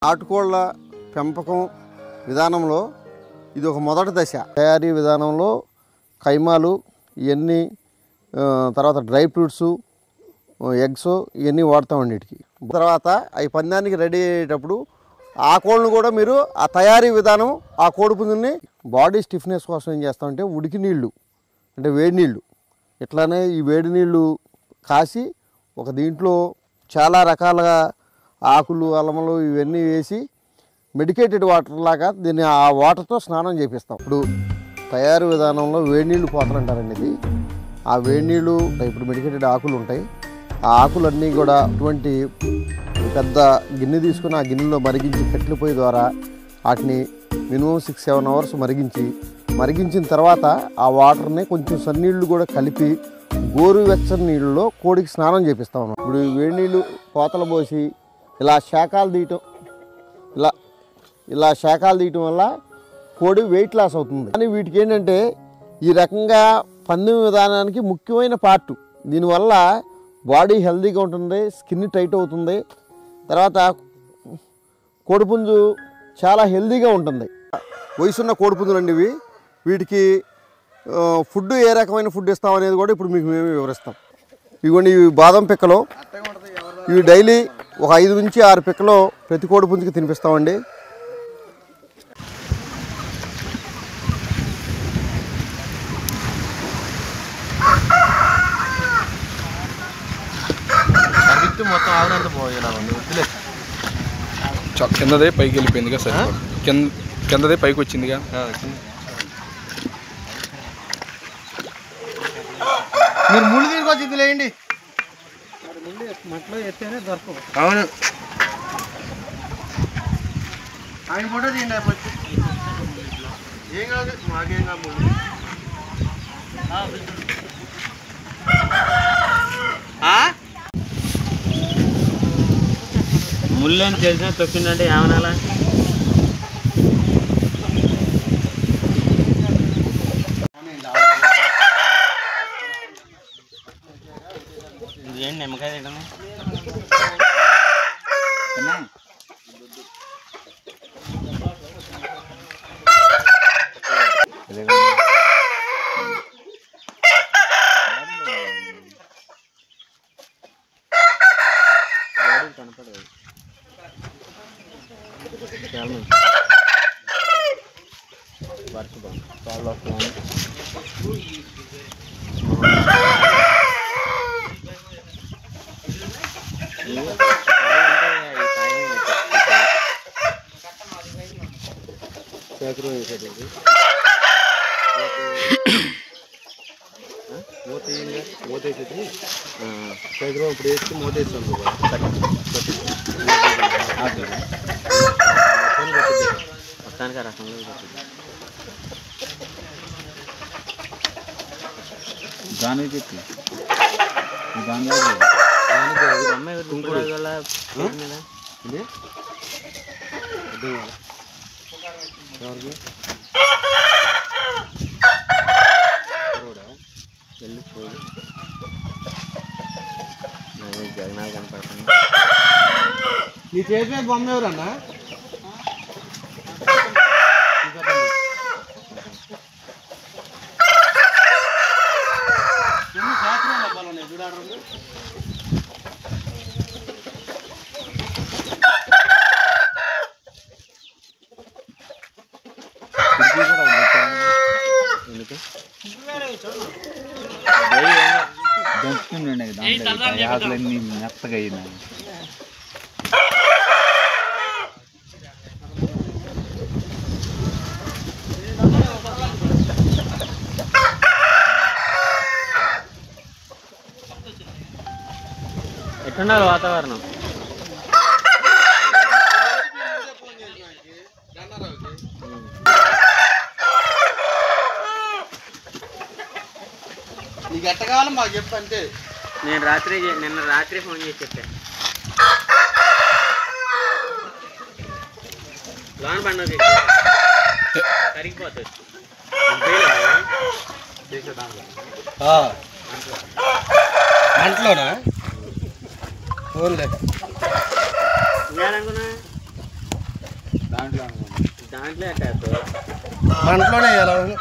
నాటుకోళ్ల పెంపకం విధానంలో ఇది ఒక మొదటి దశ. తయారీ విధానంలో కైమాలు ఇవన్నీ, తర్వాత డ్రై ఫ్రూట్స్, ఎగ్స్ ఇవన్నీ వాడతామండి వీటికి. తర్వాత అవి పందానికి రెడీ అయ్యేటప్పుడు ఆ కోళ్ళను కూడా మీరు ఆ తయారీ విధానం, ఆ కోడిపుంజుని బాడీ స్టిఫ్నెస్ కోసం ఏం చేస్తామంటే ఉడికి నీళ్ళు అంటే వేడి నీళ్ళు, ఇట్లానే ఈ వేడి నీళ్ళు కాసి ఒక దీంట్లో చాలా రకాలుగా ఆకులు అల్లములు ఇవన్నీ వేసి మెడికేటెడ్ వాటర్ లాగా దీన్ని ఆ వాటర్తో స్నానం చేపిస్తాం. ఇప్పుడు తయారు విధానంలో వేడి నీళ్ళు పోతారంటారండి. ఇది ఆ వేడి నీళ్ళు ఇప్పుడు మెడికేటెడ్ ఆకులు ఉంటాయి. ఆ ఆకులన్నీ కూడా అటువంటి పెద్ద గిన్నె తీసుకుని ఆ గిన్నెలో మరిగించి కట్టెల పొయ్యి ద్వారా వాటిని మినిమం 6-7 అవర్స్ మరిగించిన తర్వాత ఆ వాటర్ని కొంచెం సన్నీళ్ళు కూడా కలిపి గోరువెచ్చని నీళ్ళలో కోడికి స్నానం చేపిస్తాం. ఇప్పుడు వేడి నీళ్ళు కోతలు పోసి ఇలా శాఖాలు తీయటం, ఇలా శాఖాలు తీయటం వల్ల కోడి వెయిట్ లాస్ అవుతుంది. కానీ వీటికి ఏంటంటే ఈ రకంగా పందెం విధానానికి ముఖ్యమైన పార్ట్. దీనివల్ల బాడీ హెల్తీగా ఉంటుంది, స్కిన్ టైట్ అవుతుంది, తర్వాత కోడిపుంజు చాలా హెల్తీగా ఉంటుంది. వయసున్న కోడిపుంజులు అండి ఇవి. వీటికి ఫుడ్ ఏ రకమైన ఫుడ్ ఇస్తాం అనేది కూడా ఇప్పుడు మీకు మేము వివరిస్తాం. ఇదిగోండి, ఇవి బాదం పిక్కలు. ఇవి డైలీ ఒక 5 నుంచి 6 పిక్కలు ప్రతి కోడిపుంజుకి తినిపిస్తామండి. కిందదే పైకి వెళ్ళిపోయిందిగా సార్, కిందదే పైకి వచ్చిందిగా. మీరు ముళ్ళు తీసుకొచ్చి లేండి. మట్లో ఎత్తేనే దొరకవు. అవును, ఆయన ఫోటో తీయండి. ఏం కాదు, మాకేం కాదు. ముళ్ళు అని తెలిసిన తొక్కిందంటే ఏమనాలా? ఏంటి నిమ్మకాయ తింటాను. కనపడదు చాలా వర్షం చాలా వస్తుంది. మూతేసేది సైకిల్ ఇప్పుడు వేసి మూతేస్తాను. మొత్తానికి ఆ రకంలో దాని చెప్పి అమ్మాయి తుంకుడు మీద వెళ్ళిపోయి జగనాలు కనపడుతుంది. నీ చేసే బొమ్మ ఎవరన్నా? దంచుతుండే ఆకులన్నీ మెత్తగా అయినాయి. ఎట్లుండాలి వాతావరణం? నీకు ఎట్ట కావాలి మాకు చెప్పు అంటే. నిన్న రాత్రి ఫోన్ చేసి చెప్పాను. లోన్ పండుగ కరిగిపోతుంది. అంట్లోనా? ఓన్లే ఇవ్వాలనుకున్నా దాంట్లో అట్టాడు మంటలోనే వేయాలి.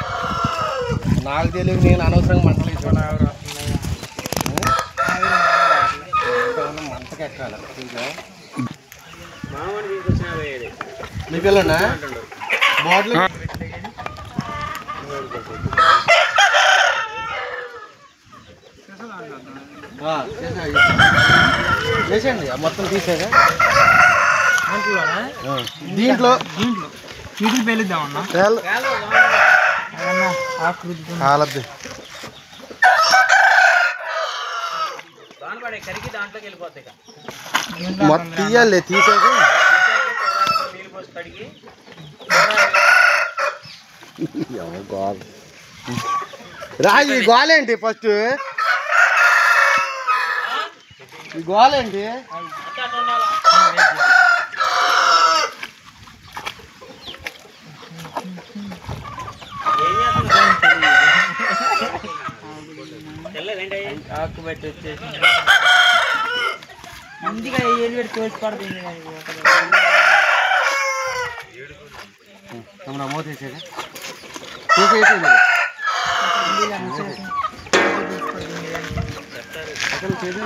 నాకు తెలియదు, నేను అనవసరంగా మంటలు వేసుకున్నాను. మంటకి ఎక్కాలి. మామూలు తీసుకొచ్చినా పోయేది మీ పిల్లన్నా బాటిల్ చేసేయండి మొత్తం తీసాక దీంట్లో వీటిని పేలుద్దామన్నా కాలద్ది దాని కరికి దాంట్లోకి వెళ్ళిపోతాయి మొత్తం తీయాలి. తీసాక నీళ్ళు పోసి కడిగి రాజు ఈ గోలేంటి ఫస్ట్ ఈ గోలేంటి ఆకు పెట్టి వచ్చేసి మంచిగా ఏళ్ళు పెట్టి తోసి పడుతుంది మూత వేసేది తీసేసేది అసలు చేసేది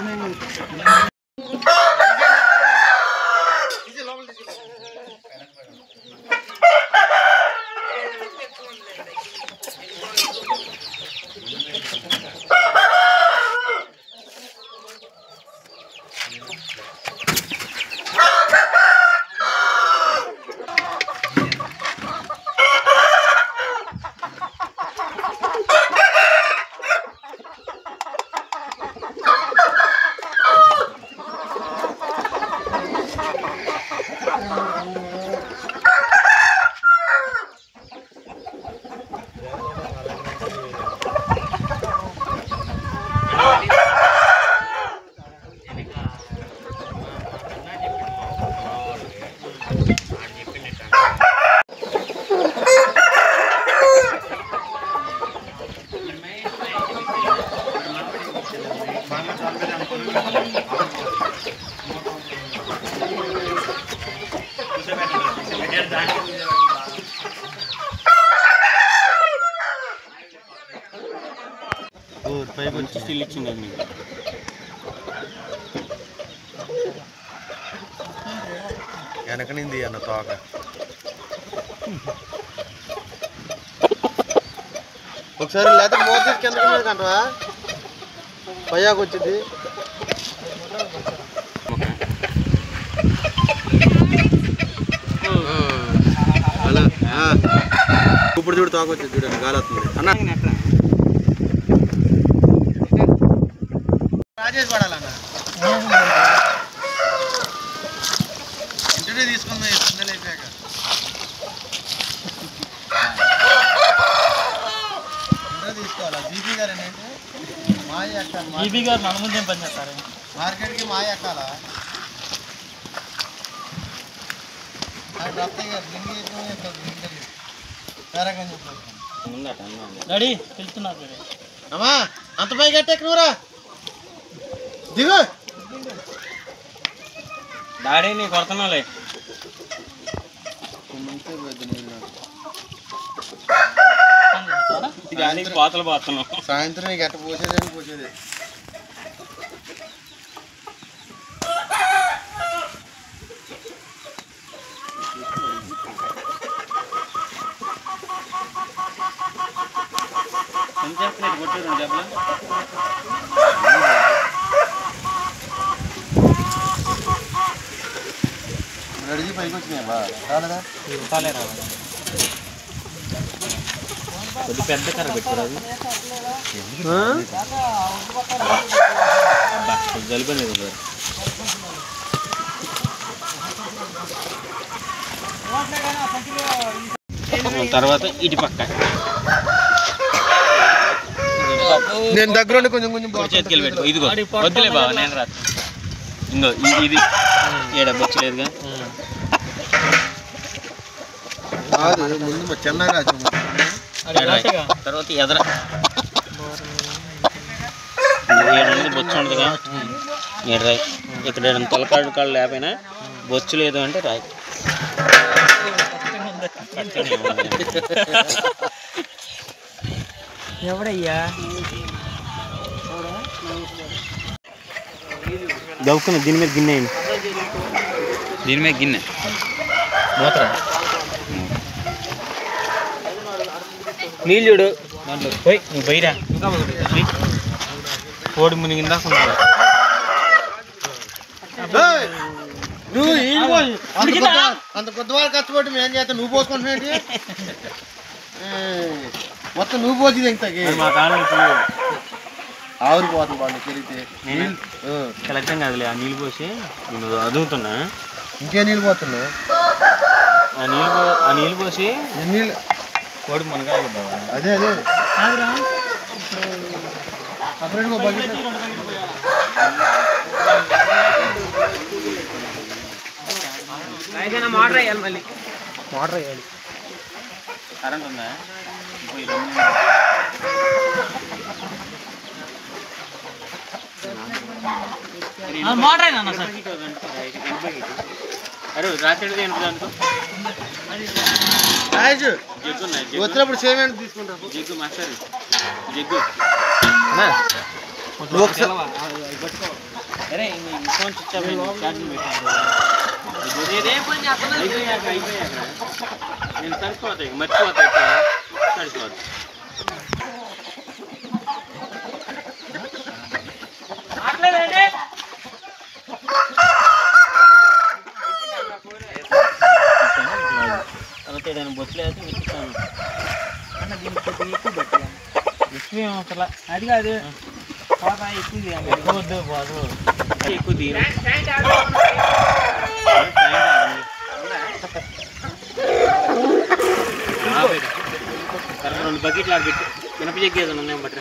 పైకి వచ్చి స్టిల్ ఇచ్చింది అది మీకు వెనకనింది అన్న తోక ఒకసారి లేకపోతే మూత తీసి కిందకి మీద కంటవా పయ్యాకు వచ్చింది. హలో ఇప్పుడు చూడు తోక వచ్చింది చూడండి గాలి వస్తుంది అన్న రాజేష్ పడాలన్న ఇంటర్వ్యూ తీసుకుందాం పిల్లలు అయిపోయాక. ఇంటర్వ్యూ తీసుకోవాలా జీపీ గారు ఏంటంటే మాయ ఎక్కాలి. ఈబీ గారు నలుగురు పని చేస్తారు మార్కెట్కి మాయ ఎక్కాలా రత్తయ్య గారు లింగి ఇంటర్వ్యూ వేరేగా చెప్పారు. డాడీ పిలుస్తున్నారు అమ్మా అంత పై కట్టెక్కి నువ్వురా దిగు డాడీ నీ కొడుతున్నాలే డాడీ కోతలు పోతున్నావు. సాయంత్రం నీకు ఎట్ట పోసేదని పోసేది. ఎంత చేస్తున్నాయి కొట్టారు దెబ్బలు అడిగి పైకి వచ్చినాయి బా రాలేదా రూపాయలే రావాలి. కొద్ది పెద్ద కర్ర పెట్టుకోరాదు జలిపోయింది. తర్వాత ఇటు పక్క నేను దగ్గర కొంచెం కొంచెం చేతికి పెట్టుకో. ఇదిగో వద్దులే బాబా నేను రాత్రి ఇంకో ఇది ఏడ బొచ్చలేదుగా ముందు చిన్నగా తర్వాత ఎదర ఏడు బొచ్చు ఉండదుగా ఏడు రాయి. ఇక్కడ తలకాడు కాళ్ళు లేకపోయినా బొచ్చు లేదు అంటే రాయి. ఎవడయ్యా దవ్వుకున్న దీని మీద గిన్నె అయింది. దీని మీద గిన్నె మూతరా నీళ్ళు చూడు దాంట్లో పోయి నువ్వు బయరా కోడి మునిగిందా నువ్వు అంత కొద్దివాళ్ళు కష్టపడి మేము ఏం చేస్తాం, నువ్వు పోసుకుంటున్నావు మొత్తం నువ్వు పోసి ఇంతకి మా కాలం ఆవిరి పోతుంది వాళ్ళు తిరిగితే కలెక్టం కాదులే. ఆ నీళ్ళు పోసి నేను అదుగుతున్నా. ఇంకే నీళ్ళు పోతున్నావు? ఆ నీళ్ళు పోసి నీళ్ళు కోడి మునగాలి. అదే సపరేట్గా బకెట్ మోటార్ వేయాలి, మళ్ళీ మోటార్ వేయాలి. కరెంట్ ఉందా? మోటార్ అయినా సార్ అరే రాత్రి అనుకో వచ్చినప్పుడు సేమ్ తీసుకుంటా. జగ్గు మాస్టర్ జగ్గు అరే ఫోన్ స్విచ్ ఆఫ్ ఛార్జింగ్ అయిపోయాక నేను తడిసిపోతాయి మర్చిపోతాయి తడిసిపోతాయి. తర్వాత ఏదైనా బొచ్చులు వేసి మిక్కుతాను. అది కాదు ఎక్కువ వద్దు బాదు ఎక్కువ తీరు 2 బకెట్లు ఆడబెట్టి మినప జగ్గి ఏదైనా ఉన్నాయం బట్ట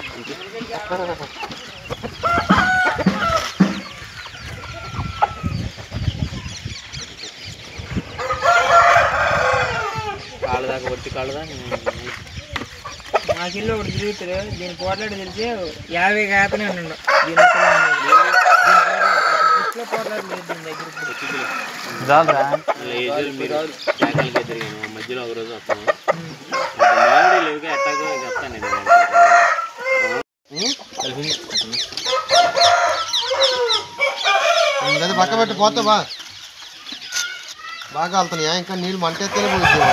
కాళ్ళ దాకా వచ్చి కాళ్ళ దాకా మా కిలో ఒకటి తిరుగుతారు. దీని పోట్లాడి తెలిసి 50 కాతనే ఉండు. దీని పోట్లాడు లేదు దీని దగ్గర. మధ్యలో ఒక రోజు వస్తాను మామిడి లేవుగా ఎట్టాగో చెప్తాను నేను. పక్క పెట్టి పోతా బాగా వెళ్తున్నాయా? ఇంకా నీళ్ళు మంటేస్తేనే పోతుంది.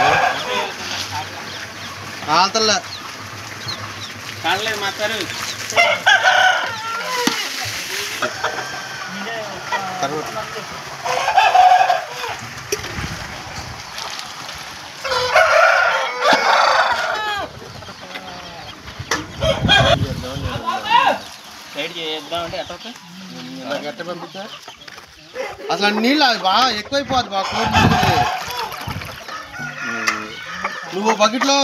ఆల్తల్లా కాడలేదు మాస్టారు. సైడ్ చేద్దామంటే ఎట్ట గట్ట పంపించా అసలు నీళ్ళు బాగా ఎక్కువైపోద్ది బాగా కోడి. నువ్వు బకెట్లో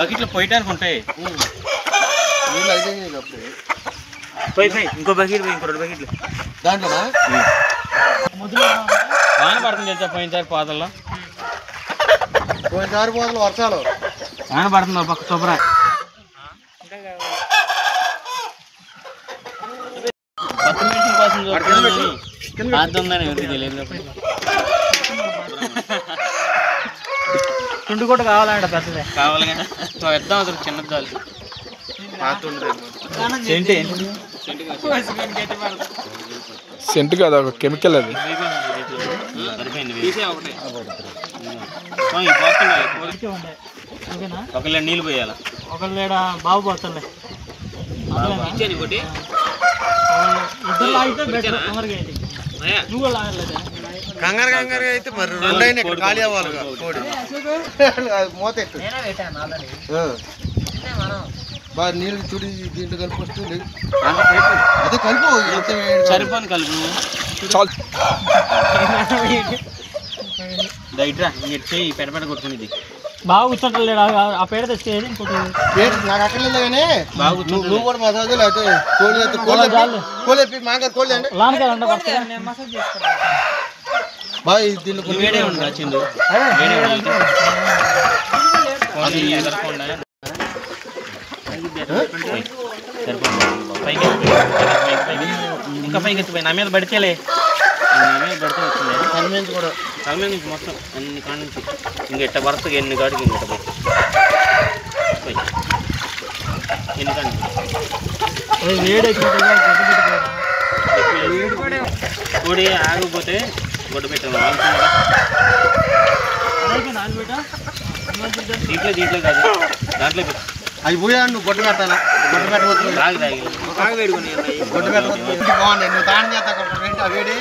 బకెట్లో పోయటానికి ఉంటాయి నీళ్ళు అయిపోయినాయి అప్పుడు. పోయి ఇంకో బకెట్ పోయి ఇంకో 2 బకెట్లు దాంట్లోనా వాన పడుతుంది తెలుసా? పోయినసారి పాతల్లో పోయినసారి పోతలు వర్షాలు వాన పడుతుంది పక్క శుభ్ర కొత్త మెషిన్ కోసం చూస్తుందని ఎవరికి తెలియదు. తుండు కూడా కావాలంట పెద్దదే కావాలి కదా పెద్దాం అసలు చిన్నది చాలు. సెంట్ కాదు, ఒక కెమికల్ అది. ఒకళ్ళ నీళ్ళు పోయాలా? ఒకళ్ళ బాబు పోతుండే ఇచ్చాను ఇంకోటి. ఇద్దరు లాగితే బెటర్. తొందరగా అయితే నువ్వు లాగలేదా? కంగారు అయితే మరి 2 అయినా ఇక్కడ ఖాళీ అవ్వాలి కోడి మూత ఎట్టు. బాగా నీళ్ళు చుడి దీంట్లో కలిపి వస్తుంది. అదే కలిపి సరిపోను కలుపు దైట్రా ఇంక చెయ్యి పెడపెడ కొట్టుకునేది. బాగా కూర్చోట్లేడు ఆ పేడ తెచ్చేది. ఇంకోటి నాకు అక్కడ కానీ నువ్వు కూడా మసాజ్ లేకపోతే కోళ్ళు మాగారు కోళ్ళు అండి బాగా దీంట్లో వేడే ఉండు చిందు వేడే ఇంకా పైకి ఎత్తిపోయి నా మీద పడితేలే పడితే వచ్చింది తల మీద నుంచి మొత్తం అన్ని కాడ నుంచి ఇంక ఎట్ట వరుసగా ఎన్ని కాడికి ఇంక పోయి ఎన్ని కాడి పొడి ఆగిపోతే గొడ్డ పెట్టాము దీంట్లో కాదు దాంట్లో పెట్టు అవి పోయా నువ్వు గొడ్డ పెట్టాలా గొడ్డ పెట్టవచ్చు బాగుంది నువ్వు తాను చేస్తా కొట్ట వేడి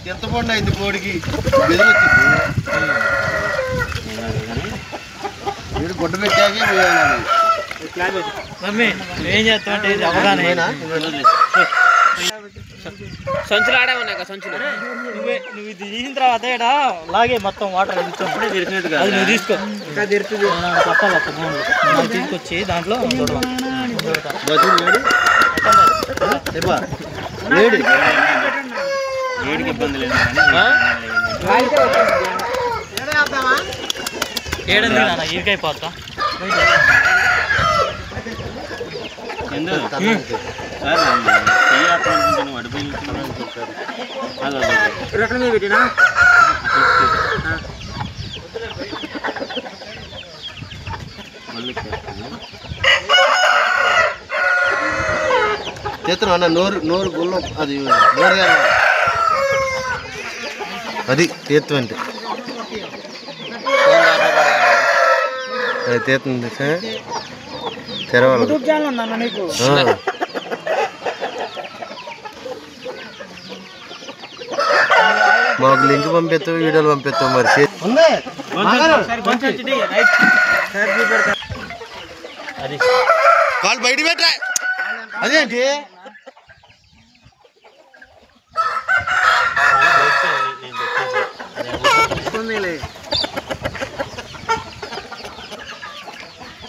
ఎంత పండు అయింది కోడికి బెదిరొచ్చింది వీడు గొడ్డ పెట్టాకే పోయాలి మమ్మీ ఏం చేస్తామంటే అవగానే సంచులు ఆడామన్నాక సంచులు నువ్వు ఇది తీసిన తర్వాత ఇక్కడ లాగే మొత్తం వాటర్ తెరిచినట్టుగా అది నువ్వు తీసుకో ఇంకా తెరుతుంది పట్టాలి అక్కడ తీసుకొచ్చి దాంట్లో వేడికి ఇబ్బంది లేదు ఏడంది నాన్న ఈరికాయ పోతా రకం మీద పెట్టినా చేతున్నా నోరు గుళ్ళం అది నోరుగా అది తీర్థు అంటే అది తీర్థం తెరవాలి యూట్యూబ్ ఛానల్ ఉందన్న నీకు మాకు లింక్ పంపిస్తావు వీడియోలు పంపిస్తావు మరి కాలు బయట పెట్టా అదేంటి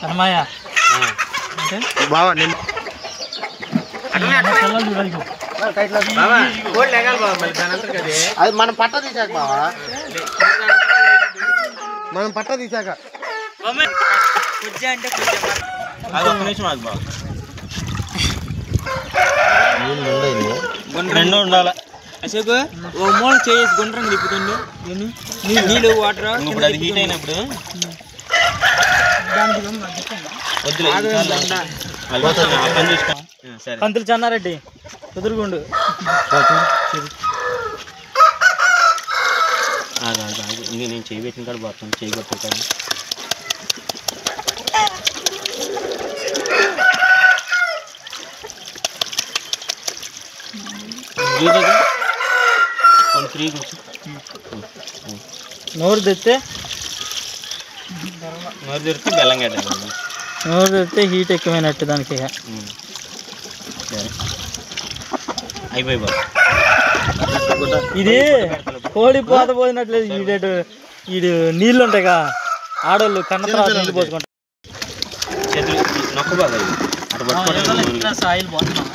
అన్నమాయ బావా నేను అది మనం పట్ట తీసాక బావా మనం పట్ట తీసాక రెండు ఉండాలి అశోక్ ఒక మూల చేసి గుండ్రంగా తిప్పుతుంది నీళ్ళు వాటర్ ఇప్పుడు అది హీట్ అయినప్పుడు పంతులు చెన్నారెడ్డి కుదురుగుండు నేను చేయి పెట్టిన కాడ పోతాను చేయి కొట్టే కాడ నోరు తెస్తే బెల్లం గడ్డ నోరు తెస్తే హీట్ ఎక్కువైనట్టు దానికి సరే అయిపోయి బాబు ఇది కోడి పోత పోయినట్లేదు ఈడేటు ఈడు నీళ్ళు ఉంటాయిగా ఆడోళ్ళు కన్న తర్వాత నీళ్ళు పోసుకుంటారు చేతులు నొక్క బాగా అటు పట్టుకోవడం ఆయిల్ పోతున్నాం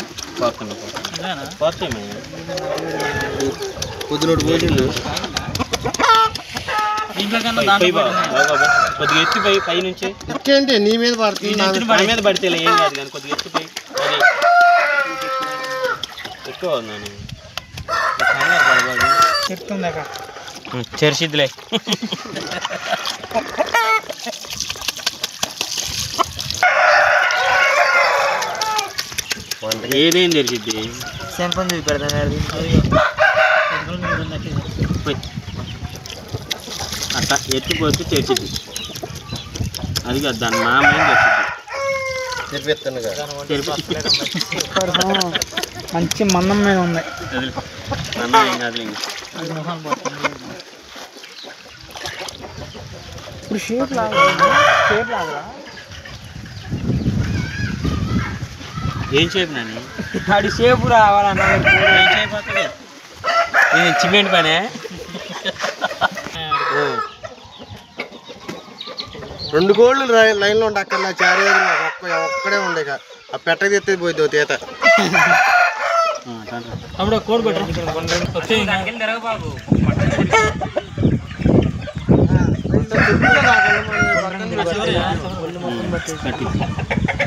పొద్దునోడు పోయిండు కొద్దిగా ఎత్తిపోయి పై నుంచి ఎక్కేంటి నీ మీద పడుతుంది నా మీద పడితే ఏం కాదు కానీ కొద్దిగా ఎత్తిపోయి ఎక్కువ ఉన్నాను చెరిసిద్దిలే ఏదేం తెరిసిద్ది శంపం చూపి పెడతాను అట్లా ఎత్తిపోతే తెరిచిద్ది అది కాదు దాని మామేం తెరిచిద్ది మంచి మందం మీద ఉంది మందం ఏం కాదు ఇప్పుడు షేప్ లాగా ఏం షేప్ నాని ఆడి షేపు రావాలన్నా ఏం షేప్ అవుతుంది నేను సిమెంట్ పనే రెండు కోళ్ళు లైన్లో ఉండే అక్కడ చారే ఒక్కడే ఉండే ఆ పెట్టకి తెస్తే పోయింది తీత అప్పుడు కోడి కొట్టు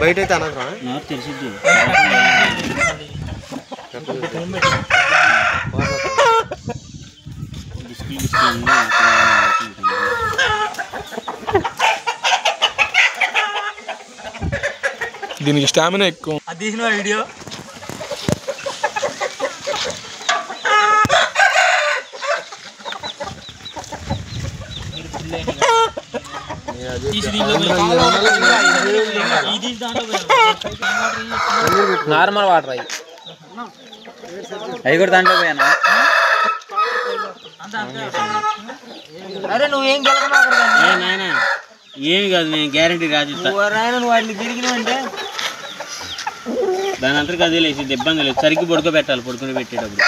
బయట అయితే అనగా తెలిసిద్ది దీనికి స్టామినా ఎక్కువ. అది తీసిన వీడియో నార్మల్ వాటర్ అవి కూడా దాంట్లో పోయానా? అరే నువ్వేం నాయన ఏమి కాదు, నేను గ్యారంటీ రాజు. నువ్వు వాటిని తిరిగినావంటే దాని అంతకు అదే లేదు, ఇబ్బంది లేదు. సరిగ్గా పడుకోబెట్టాలి, పడుకొని పెట్టేటప్పుడు.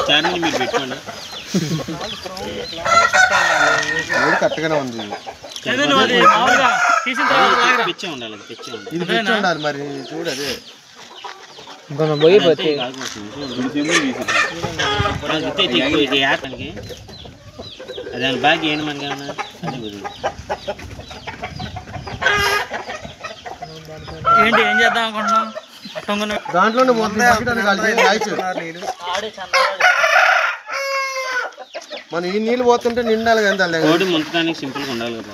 ఛానల్ మీరు పెట్టుకోండి. కరెక్ట్గానే ఉంది. పిచ్చే ఉండాలి, పిచ్చే ఉండాలి. ఇది పిచ్చి ఉండాలి మరి, చూడు అదే దాని బాగా ఏంటి మనకి అదే ఏంటి ఏం చేద్దాం అనుకుంటున్నాం? దాంట్లోనే మనం ఈ నీళ్ళు పోతుంటే నిండాలి కదా. కోడి ముంచడానికి సింపుల్గా ఉండాలి కదా.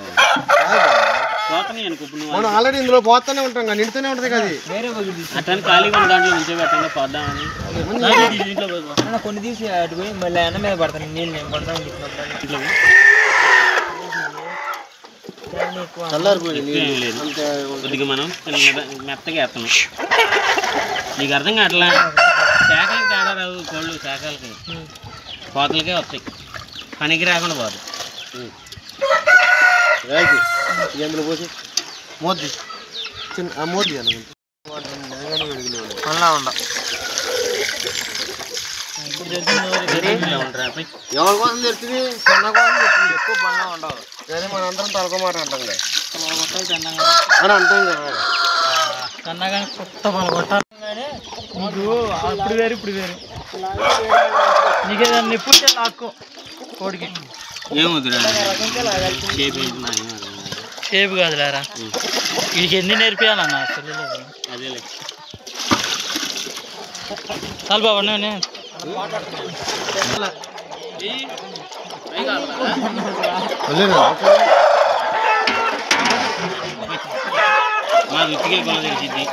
పోతున్నాయి అనుకో, మనం ఆల్రెడీ ఇందులో పోతూనే ఉంటాం కదా, నిండుతూనే ఉంటుంది కదా. అట్లా ఖాళీగా ఉన్న దాంట్లో నుంచే పెట్టండి, పోద్దామని. కొన్ని తీసి అటు పోయి మళ్ళీ అన్న మీద పడతాను నీళ్ళు, నేను పడతాను. కొద్దిగా మనం మెత్తగా వేస్తున్నాం. నీకు అర్థం కావట్లా? శాఖలకి తేడా రావు, కోళ్ళు శాఖలకి కోతలకే వస్తాయి, పనికి రాకుండా పోదు. ఇందులో పోసి మోద్ది చిన్న మోద్ది అలా ఉండ ఎవరి కోసం తెచ్చింది? చిన్న కోసం తెచ్చింది, ఎక్కువ పనిగా ఉండవు. కానీ మన అందరం తలకోమాట అంటాం కదా అని అంటాం కదా. కన్నా కానీ కొత్త పని కొట్టాలి. నీకు అప్పుడు వేరు ఇప్పుడు వేరు. నీకు ఏదన్నా ఎప్పుడు లాక్కో కోడికి ఏమవుతురా షేప్ కాదులేరా. వీడికి ఎన్ని నేర్పియాలన్నా అసలు అదేలే. చాలు బాబు నేను మా రుచికే కొల తెలిసింది.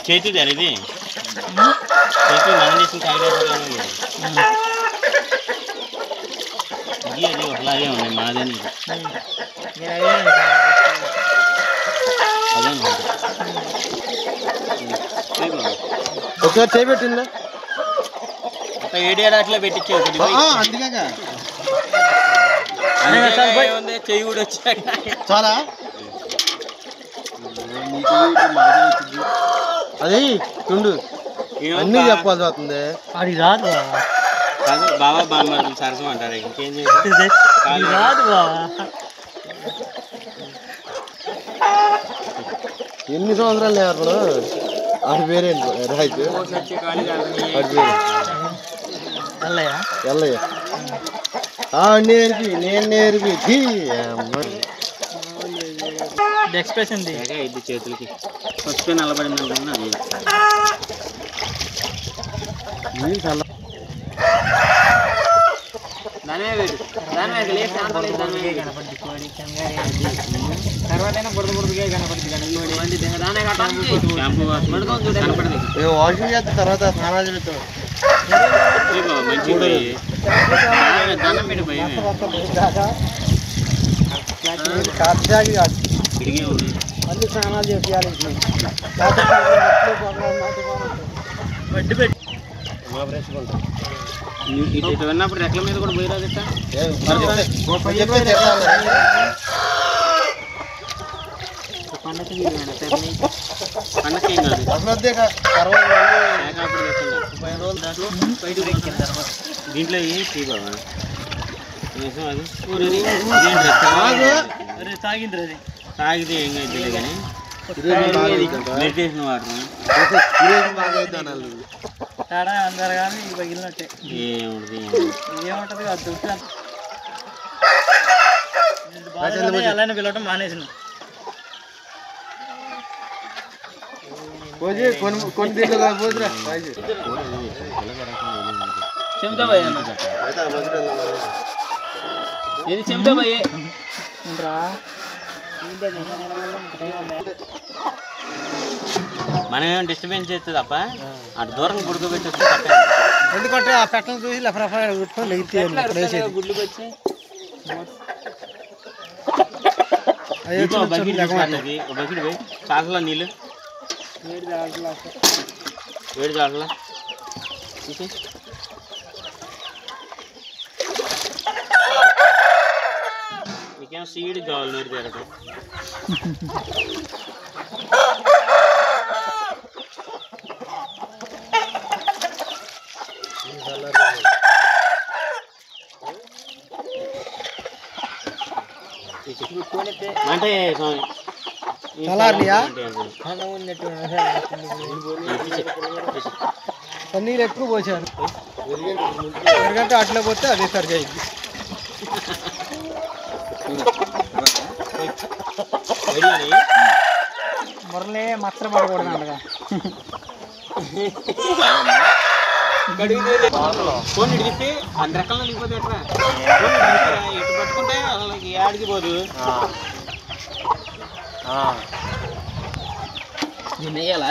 చేతి ఇది చేతి మనం చేసిన కాయలు ఇది అది ఒకలాగే ఉన్నాయి. మాదేని ఒకసారి చేయబెట్టిందా? ఏడేడు అట్లా పెట్టించావు చెయ్యి కూడా వచ్చాక చాలా అది తుండు అన్నీ చెప్పాల్సి వస్తుంది. అది రాదు బాబా బామ్మ సరసం అంటారు, ఇంకేం చేయాలి? రాదు బాబా. ఎన్ని సంవత్సరాలు లేరు ఆడి పేరే రైతు ఎల్లయ్య ఎల్లయ్య నేర్పి నేను నేర్పి ఎక్స్ప్రెషన్ ఇది చేతులకి ఫస్ట్ నిలబడింది అనుకున్నా. వాషింగ్ చేస్తే తర్వాత స్నానాలు చేస్తాం. మంచి దానం పెట్టి భయం మళ్ళీ స్నానాలు చేయాలి. వడ్డీ పెట్టి ఇటు విన్నప్పుడు రెక్కల మీద కూడా పోయి రాదు. పండగ ఏం కాదు. దీంట్లో ఏ బాబా తాగింది అది తాగితే ఏం కాదు కానీ మెడిటేషన్ వాటర్ తేడా అందరు కానీ పగిలినట్టే ఏముంటది అది అలానే పిలవటం మానేసిన చెంతా భయ్య ఇది చెంతా భయ్య మనం ఏమైనా డిస్టర్బెన్స్ చేస్తే తప్ప అటు దూరం గుడుకోబెట్టి ఎందుకంటే ఆ పెట్టను చూసి లఫరఫా గుడ్లు వచ్చి బకెట్ పోయి చాటలో నీళ్ళు వేడి చాటలో మీకేమో సీడ్ కావాలి నోటి తేరటం అంటే నీళ్ళు ఎక్కువ పోసాను ఎందుకంటే అట్లా పోతే అదే సరిగా అయింది మొరలే మచ్చలు పడకూడదు అనగా ఫోన్ ఇడిగితే అన్ని రకాల నిండిపోతే ఎట్లా ఇటు పట్టుకుంటే వాళ్ళకి ఆడికి పోదు నెయ్యాలా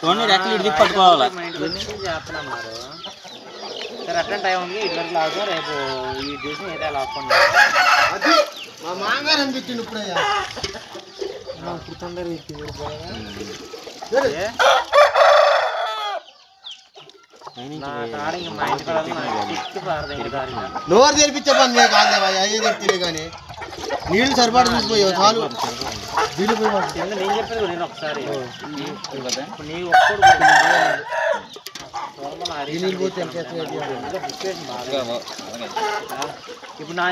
ఫోన్ రెక్కలు ఇడికి పట్టుకోవాలి చేస్తున్నారు సరే అట్లా టైం ఉంది ఇద్దరు లాగు రేపు ఈ దేశం ఏదో లాక్కుండా మా మామగారు అనిపించింది ఇప్పుడయ్యా నోరు తెరిపించే పని నేను కాదు అయ్యే తెరిపిలే కానీ నీళ్ళు సరిపడా చూసిపోయావు చాలు నీళ్ళు పోయి నేను చెప్పేది నేను ఒకసారి నీకు ఇప్పుడు నా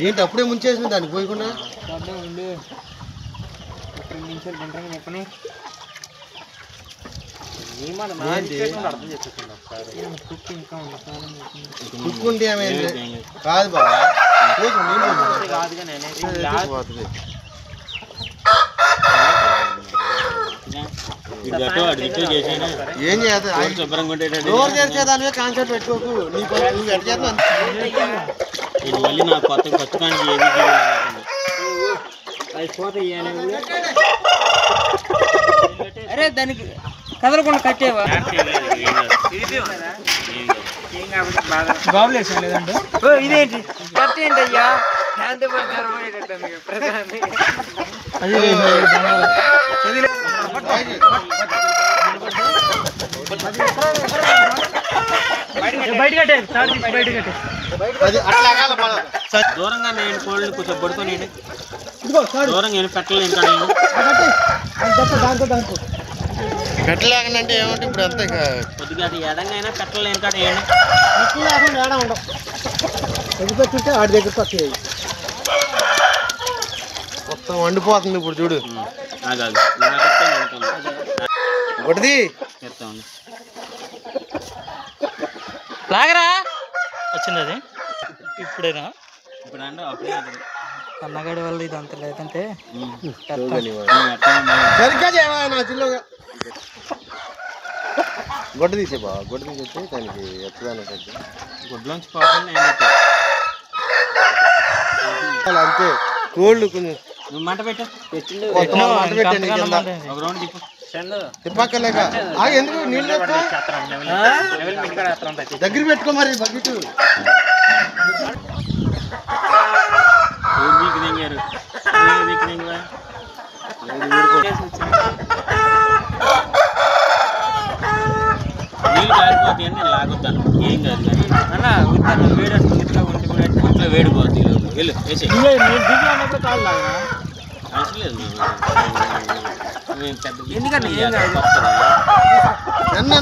ఏంటి అప్పుడే ముంచేసింది దానికి పోయకుండా ఉండి 2 నిమిషాలు గుండ్రంగా చెప్పని అర్థం చెప్పేసింది ఒకసారి కుక్ ఇంకా కుక్కుంటే ఏమైంది కాదు బాబా కాదుగా నేనేది ఏం చేస్తా శుభ్రంగా ఉండేటట్టు నోరు తెరిచేదానివే కాన్సెప్ట్ పెట్టుకోకు నీకు నువ్వు ఎట్ట చేస్తావు ఇది మళ్ళీ నాకు కొత్త కానీ ఏది అరే దానికి కదలకుండా కట్టేవా బాబులేసాం లేదంటే ఇదేంటి కట్ ఏంటి అయ్యా దాంతో బయట కట్టే బయట కట్టే దూరంగా నేను కోళ్ళు కొంచెం పడుకొని దూరంగా నేను పెట్టలేను కానీ దాంతో పెట్టలేకనంటే ఏమంటే ఇప్పుడు అంతా కొద్దిగా అది ఎడంగా అయినా పెట్టలేను కాడ ఎక్కువ లేకుండా ఏడా ఉండవు ఎగ్గు పెట్టుంటే ఆడి దగ్గర తక్కువ మొత్తం వండిపోతుంది ఇప్పుడు చూడు ఒకటిది చెప్తామండి లాగరా వచ్చింది అది ఇప్పుడేనా ఇప్పుడు అంటే అప్పుడే కన్నగాడి వల్ల ఇది అంత లేదంటే సరిగ్గా చేయవా నా చిల్లుగా గొడ్డ తీసే బా గొడ్డ తీసేస్తే దానికి ఎత్తదాని గుడ్లోంచి పోకుండా అంతే కోళ్ళు కొంచెం నువ్వు మంట పెట్టు మంట పెట్టండి ఒక రౌండ్ తిప్పు తిప్పక్కలేక ఎందుకు నీళ్ళు దగ్గర పెట్టుకో మరి బకెట్ మీకు దిగారు మీకు దిగా నీళ్ళు కారిపోతాయి అని నేను లాగుతాను ఏం కాదు కానీ అన్న ఉత్తాను వేడి ఇట్లా ఉండి కూడా ఇట్లా వేడిపోతుంది వెళ్ళు వేసే అవసరం లేదు ఎందుకంటే ఏం కాదు ఎంత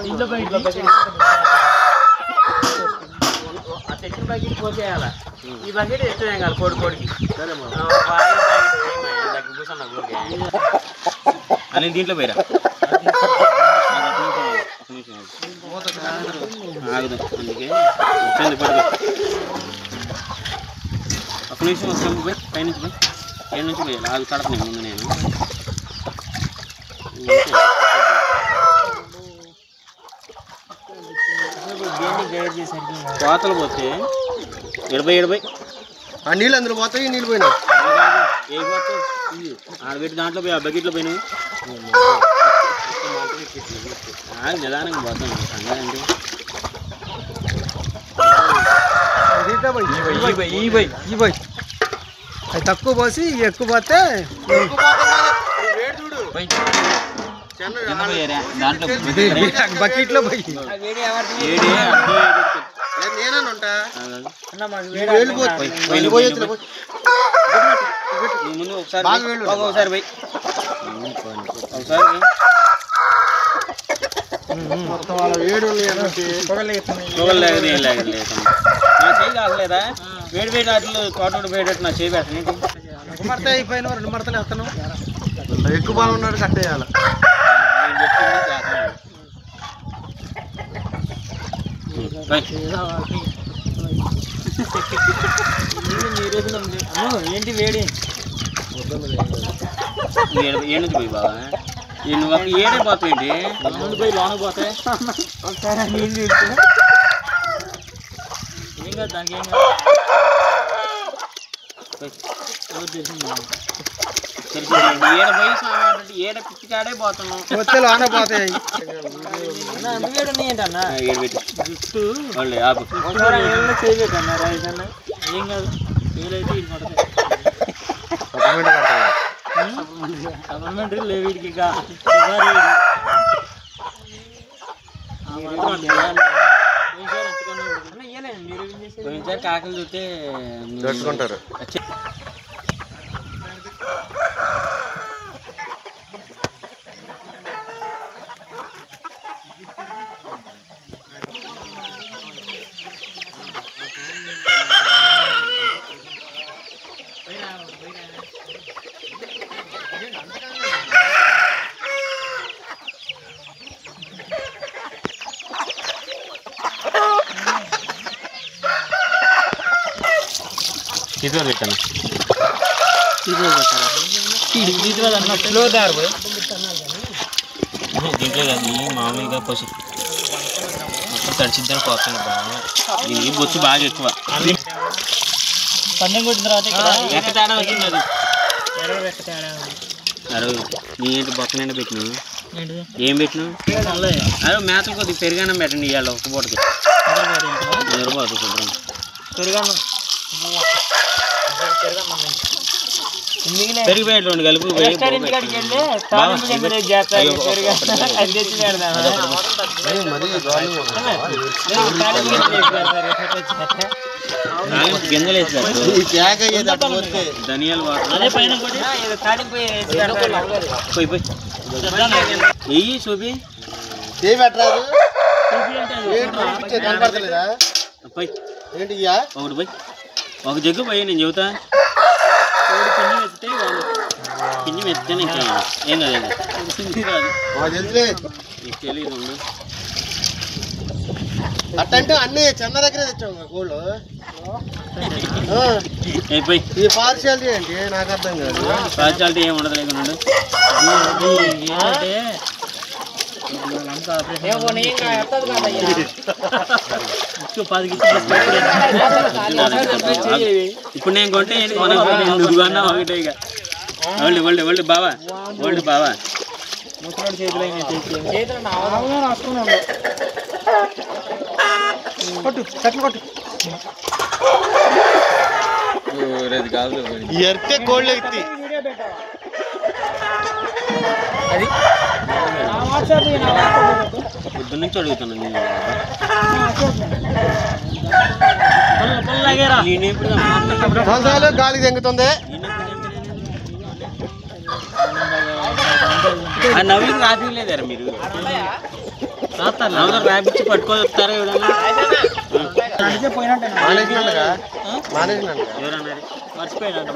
దీంట్లో బకెట్ పోసేయాల ఈ బకెట్ ఎత్తునే కాదు కోడికి అని దీంట్లో పోయిరా ఆగదు అందుకే వచ్చింది పడుకో ఒక నిమిషం వచ్చాము పోయి పైనుంచి పోయి ఏడు నుంచి పోయాలి ఆగు కడతాను ముందు నేను కోతలు పోతే 70 ఆ నీళ్ళు అందులో పోతాయి నీళ్ళు పోయినాయి ఆడబెట్టి దాంట్లో పోయి ఆ బకెట్లో పోయినావు నిదానంగా పోతాను సంగతి అది తక్కువ పోసి ఎక్కువ పోతే బకెట్లో పోయి ముందు ఒకసారి పోయి ఒకసారి పొగలేగదు ఏం లేగదు నా చేయి కాగలేదా వేడి వేడి అట్లు తోట వేడట్టు నా చేయి పెట్టని మడత అయిపోయిన 2 మడతలు వేస్తాను ఎక్కువ బాగా ఉన్నాడు కట్టేయాలి ఏంటి వేడి ఏడు పోయి బాబా నువ్వు అక్కడ ఏడే పోతాయండి ముందు పోయి లోన పోతే ఒకసారి నీళ్ళు తీసుకో ఏం కాదు దానికి ఏం కాదు ఏడ పోయి ఏడ పిచ్చికాడే పోతున్నాం వచ్చే లోన పోతాయి అందుకేడు ఏంటన్నా ఏడు పెట్టి జుట్టు వాళ్ళు ఆపు చేయలేదన్నా రాయిదన్నా ఏం కాదు వీలైతే ఇది పడతాయి గవర్నమెంట్ లేవు వీడికి ఇక పోయినసారి కాకలు చూస్తే దర్శకుంటారు తీసుకొని పెట్టాను దీంట్లో కానీ మామూలుగా పశు మొత్తం తడిచిద్దని పోతాను బాగా దీనికి బొచ్చు బాగా ఎక్కువ పందెం కొట్టిన తర్వాత ఎక్క తేడా వచ్చింది అది అరవై నీ ఏంటి బొక్క నిండా పెట్టినావు ఏం పెట్టినావు అదే మేతలు కొద్దిగా పెరిగానం పెట్టండి ఇవాళ ఒక్క పూటకి నిద్రపోతుంది శుభ్రం పెరిగాను పెరిగిపోయాడు 2 కలుపులు గింజలు వేసారు ధనియాలు పోయి పోయి వెయ్యి చూపి పోయి ఏంటి ఒకటి పోయి ఒక జగ్గు పోయి నేను చెబుతా పిండి మెత్తే ఏం కాదు ఏం కాదు నీకు తెలియదు అట్టంటే అన్ని చెన్న దగ్గర తెచ్చాము కోళ్ళు అయిపోయి ఈ పార్షియాలిటీ ఏంటి నాకు అర్థం కాదు పార్షియాలిటీ ఏమి ఉండదు లేకుండా ఇప్పుడు నేను కొంటే నువ్వున్నా ఒకటే ఇక వాళ్ళు బావా వాళ్ళు బావా ఎర్తే కోళ్ళు ఎత్తి పొద్దు నుంచి అడుగుతాను గాలికి తెంగుతుంది నవ్వులకు రాత్రి లేదారా మీరు నవ్వులకు రాపించి పట్టుకొని వస్తారా ఎవడన్నా మానేసినట్టుగా మానేసినట్టుగా ఎవరన్నారు మర్చిపోయాడంట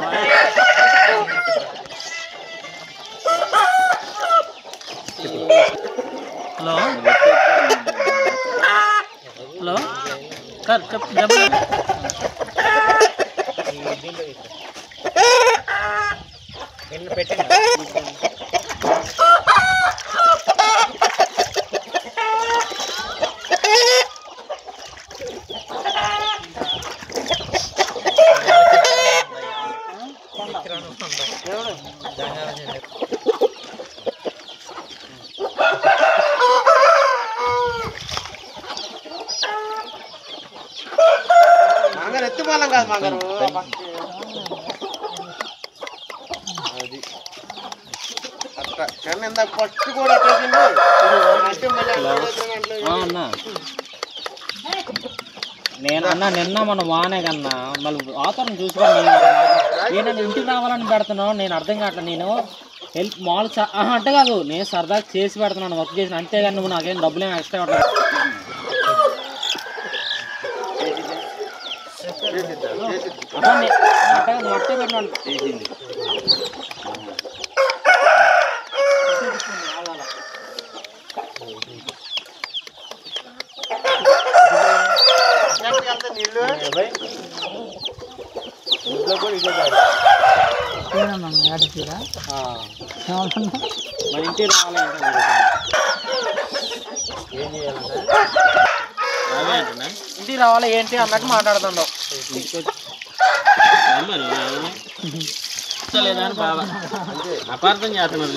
హలో హలో సార్ చెప్పండి ఎత్తిపోలం కాదు మాగారు అది అట్లా కానీ ఇందాక ఫస్ట్ కూడా నేను నిన్న మన వానే కన్నా మళ్ళీ వాతావరణం చూసుకొని నేను ఇంటికి రావాలని పెడుతున్నావు నేను అర్థం కావట్లేదు నేను హెల్ప్ మాల్ అంటే కాదు నేను సరదాగా చేసి పెడుతున్నాను వర్క్ చేసిన అంతేగాని నువ్వు నాకేం డబ్బులు ఏమి ఎక్స్ట్రా ఇవ్వట్లేదు మొట్టే పెట్టినాను మన ఇంటికి రావాలంటే ఇంటికి రావాలి ఏంటి అన్నట్టు మాట్లాడుతుండవు లేదని బాబా అపార్థం చేస్తున్నారు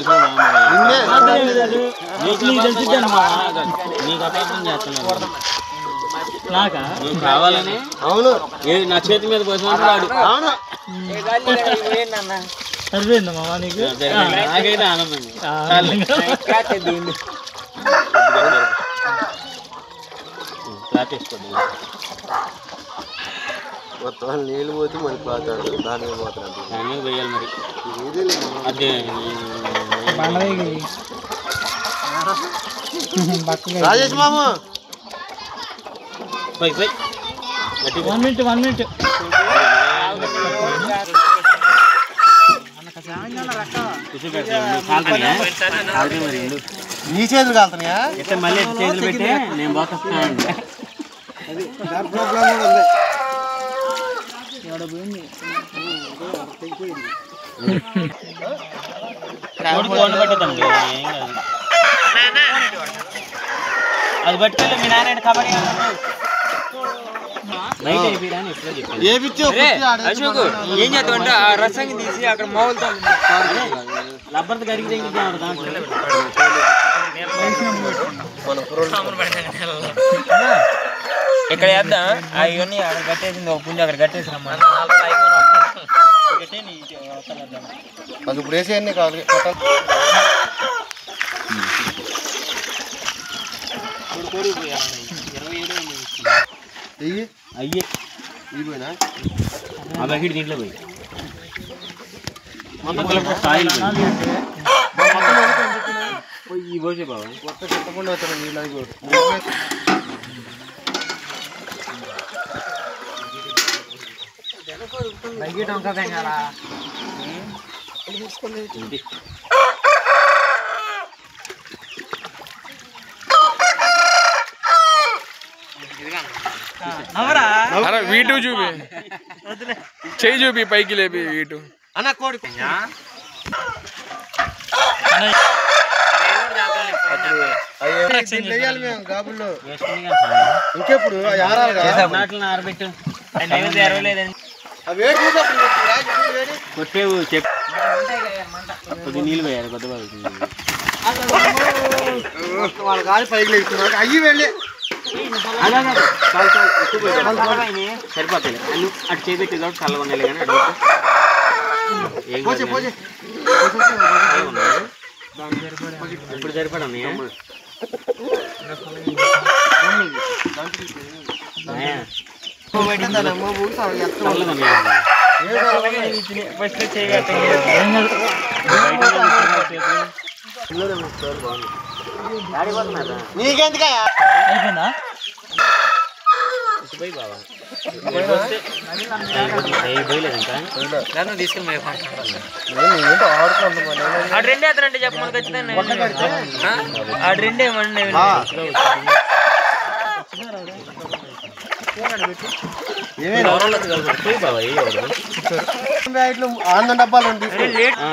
నీకు అపార్థం చేస్తున్నారు నాకా నువ్వు కావాలని అవును నా చేతి మీద పోసినాడు అవును సరిపోయిందమ్మా నీకు నాకైతే ఆనందం మొత్తం నీళ్ళు పోతే మళ్ళీ పోతాడు దాని మీద పోతాడు దాని మీద పోయాలి మరి అదే రాజేష్ మాము పోయి పోయి 1 మినిట్ నీ చేతులు కాలుతున్నాయా మళ్ళీ చేతులు పెట్టి నేను పోతాను అది పట్టుకెళ్ళి మీ నారాయణ కబడ్డీ అశోక్ ఏం చేస్తామంటే ఆ రసంగి తీసి అక్కడ మావులతో రబ్బర్తో కరిగి ఇక్కడ వేద్దాం అవన్నీ అక్కడ కట్టేసింది ఒక పుంజు అక్కడ కట్టేసినమ్మా అది ఇప్పుడు వేసేయన్నీ కావాలి అయ్యే ఇదిపోయినా ఆ బకెట్ దీంట్లో పోయి ఈ పోసే బాబా కొత్త చెత్తకుండా వచ్చాను నీళ్ళు అరే వీటు చూపి చెయ్యి చూపి పైకి లేపి వీటు అన్న కోడి మేము గాబుల్లో ఇంకెప్పుడు ఆరబెట్టు కొట్టేవు చెప్పు కొద్ది నీళ్ళు పోయారు కొద్ది వాళ్ళ కాలి పైకి లేస్తున్నారు అయ్యి వెళ్ళి సరిపోతాయి అటు చేపెట్టి కాబట్టి చల్లగా ఉండాలి కానీ ఇప్పుడు సరిపడా నీకెందుకయ్యా అయిపోయిందా పోయి బాబా పోయలేదు ఇంకా తీసుకుని ఆడు రెండే అతనంటే చెప్పమని ఖచ్చితంగా ఆడు రెండే మండి పోయి బాబా ఆనందం డబ్బాలు ఆ